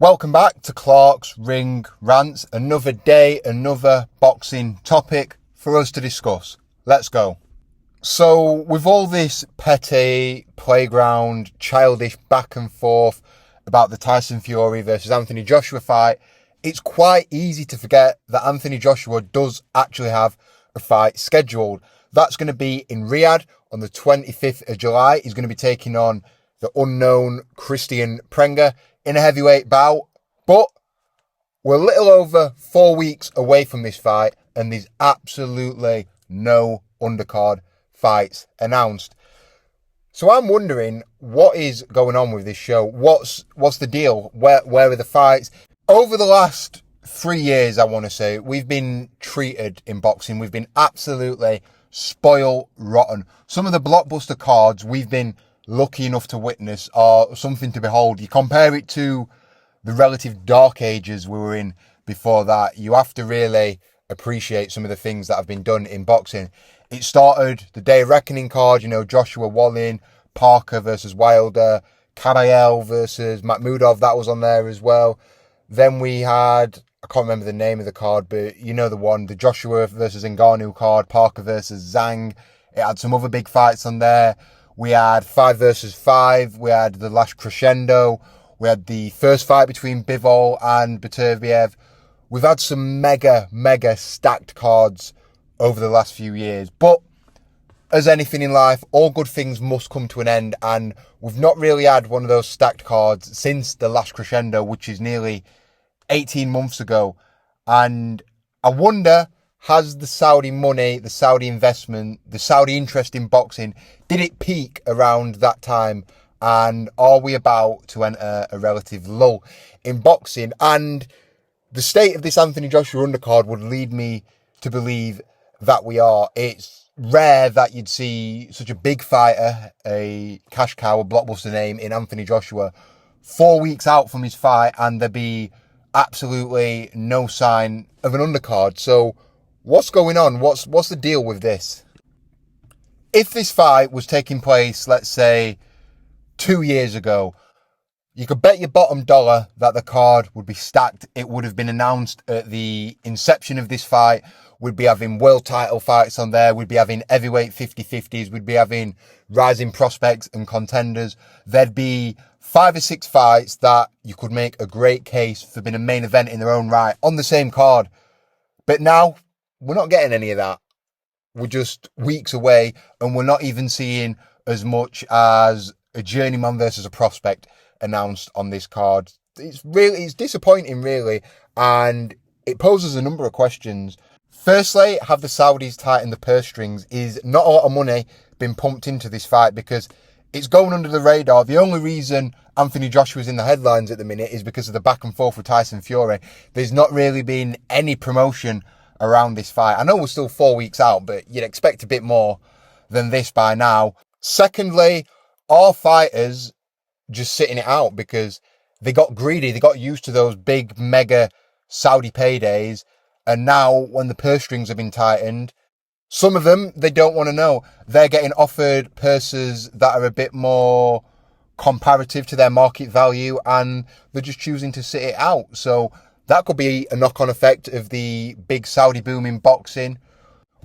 Welcome back to Clark's Ring Rants. Another day, another boxing topic for us to discuss. Let's go. So, with all this petty, playground, childish back and forth about the Tyson Fury versus Anthony Joshua fight, it's quite easy to forget that Anthony Joshua does actually have a fight scheduled. That's going to be in Riyadh on the 25th of July. He's going to be taking on the unknown Kristian Prenga in a heavyweight bout, but we're a little over 4 weeks away from this fight, and there's absolutely no undercard fights announced. So I'm wondering what is going on with this show. What's the deal? Where are the fights? Over the last 3 years, I want to say, we've been treated in boxing. We've been absolutely spoiled rotten. Some of the blockbuster cards we've been lucky enough to witness are something to behold. You compare it to the relative dark ages we were in before that, you have to really appreciate some of the things that have been done in boxing. It started the Day of Reckoning card, Joshua Wallin, Parker versus Wilder, Karael versus Makhmudov, that was on there as well. Then we had, I can't remember the name of the card, but you know the one, the Joshua versus Ngannou card, Parker versus Zhang. It had some other big fights on there. We had 5 versus 5. We had the last crescendo. We had the first fight between Bivol and Beterbiev. We've had some mega stacked cards over the last few years. But as anything in life, all good things must come to an end. And we've not really had one of those stacked cards since the last crescendo, which is nearly 18 months ago. And I wonder, has the Saudi money, the Saudi investment, the Saudi interest in boxing, did it peak around that time? And are we about to enter a relative lull in boxing? And the state of this Anthony Joshua undercard would lead me to believe that we are. It's rare that you'd see such a big fighter, a cash cow, a blockbuster name in Anthony Joshua 4 weeks out from his fight and there be absolutely no sign of an undercard. So what's going on? What's the deal with this? If this fight was taking place, let's say, 2 years ago, you could bet your bottom dollar that the card would be stacked. It would have been announced at the inception of this fight. We'd be having world title fights on there. We'd be having heavyweight 50-50s. We'd be having rising prospects and contenders. There'd be 5 or 6 fights that you could make a great case for being a main event in their own right on the same card. But now, we're not getting any of that. We're just weeks away, and we're not even seeing as much as a journeyman versus a prospect announced on this card. It's disappointing, really, and it poses a number of questions. Firstly, have the Saudis tightened the purse strings? Is not a lot of money been pumped into this fight because it's going under the radar? The only reason Anthony Joshua is in the headlines at the minute is because of the back and forth with Tyson Fury. There's not really been any promotion around this fight. I know we're still 4 weeks out, but you'd expect a bit more than this by now. Secondly, are fighters just sitting it out because they got greedy, they got used to those big, mega Saudi paydays, and now when the purse strings have been tightened, some of them, they don't want to know. They're getting offered purses that are a bit more comparative to their market value, and they're just choosing to sit it out. So that could be a knock-on effect of the big Saudi boom in boxing.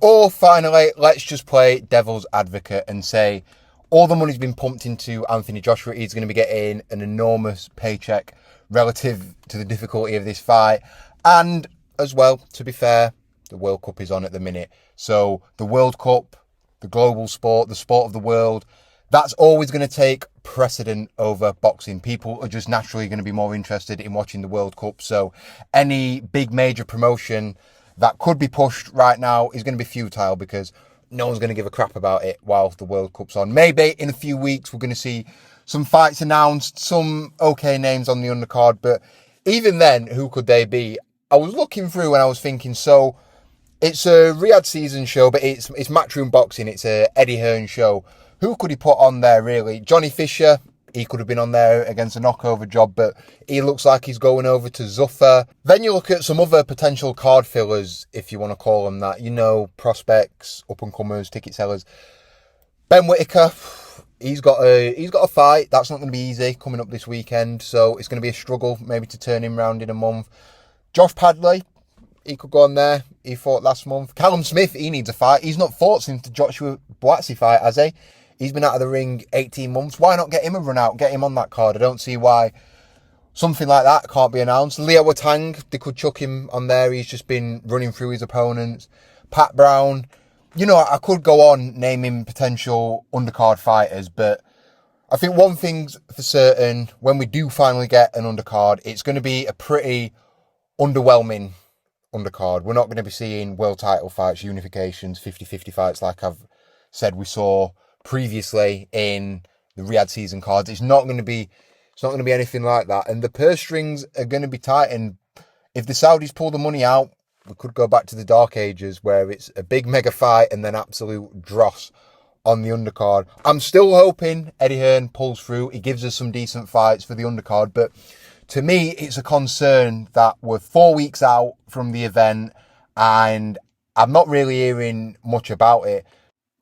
Or finally, let's just play devil's advocate and say all the money's been pumped into Anthony Joshua. He's going to be getting an enormous paycheck relative to the difficulty of this fight. And as well, to be fair, the World Cup is on at the minute. So the World Cup, the global sport, the sport of the world, that's always going to take precedent over boxing. People are just naturally going to be more interested in watching the World Cup. So any big major promotion that could be pushed right now is going to be futile because no one's going to give a crap about it while the World Cup's on. Maybe in a few weeks we're going to see some fights announced, some okay names on the undercard, but even then, who could they be? I was looking through and I was thinking, so it's a Riyadh season show, but it's Matchroom Boxing, it's a Eddie Hearn show. Who could he put on there, really? Johnny Fisher, he could have been on there against a knockover job, but he looks like he's going over to Zuffa. Then you look at some other potential card fillers, if you want to call them that. Prospects, up-and-comers, ticket sellers. Ben Whittaker, he's got a fight. That's not going to be easy coming up this weekend. So it's going to be a struggle maybe to turn him round in a month. Josh Padley, he could go on there. He fought last month. Callum Smith, he needs a fight. He's not fought since the Joshua Buatsi fight, has he? He's been out of the ring 18 months. Why not get him a run out? Get him on that card. I don't see why something like that can't be announced. Leo Watang, they could chuck him on there. He's just been running through his opponents. Pat Brown. You know, I could go on naming potential undercard fighters, but I think one thing's for certain, when we do finally get an undercard, it's going to be a pretty underwhelming undercard. We're not going to be seeing world title fights, unifications, 50-50 fights like I've said we saw previously in the Riyadh season cards. It's not going to be anything like that. And the purse strings are going to be tight. And if the Saudis pull the money out, we could go back to the dark ages where it's a big mega fight and then absolute dross on the undercard. I'm still hoping Eddie Hearn pulls through. He gives us some decent fights for the undercard. But to me, it's a concern that we're 4 weeks out from the event and I'm not really hearing much about it.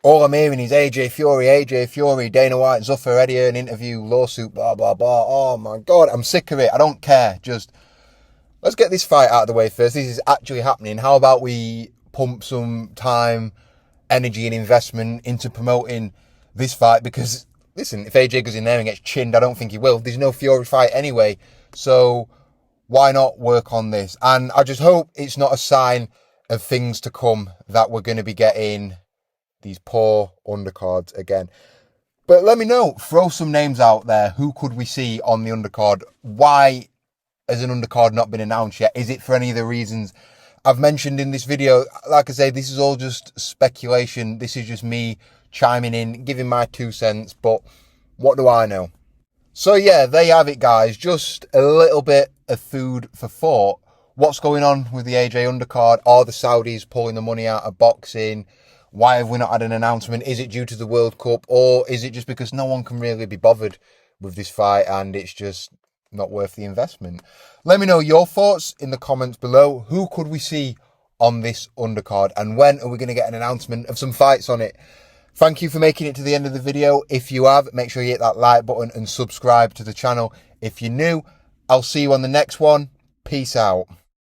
All I'm hearing is AJ Fury, Dana White, Zuffer, Eddie Hearn interview, lawsuit, blah, blah, blah. Oh my God, I'm sick of it. I don't care. Just let's get this fight out of the way first. This is actually happening. How about we pump some time, energy and investment into promoting this fight? Because, listen, if AJ goes in there and gets chinned, I don't think he will. There's no Fury fight anyway. So why not work on this? And I just hope it's not a sign of things to come that we're going to be getting these poor undercards again. But let me know. Throw some names out there. Who could we see on the undercard? Why has an undercard not been announced yet? Is it for any of the reasons I've mentioned in this video? Like I say, this is all just speculation. This is just me chiming in, giving my 2 cents. But what do I know? So yeah, there you have it, guys. Just a little bit of food for thought. What's going on with the AJ undercard? Are the Saudis pulling the money out of boxing? Why have we not had an announcement? Is it due to the World Cup? Or is it just because no one can really be bothered with this fight and it's just not worth the investment? Let me know your thoughts in the comments below. Who could we see on this undercard? And when are we going to get an announcement of some fights on it? Thank you for making it to the end of the video. If you have, make sure you hit that like button and subscribe to the channel if you're new. I'll see you on the next one. Peace out.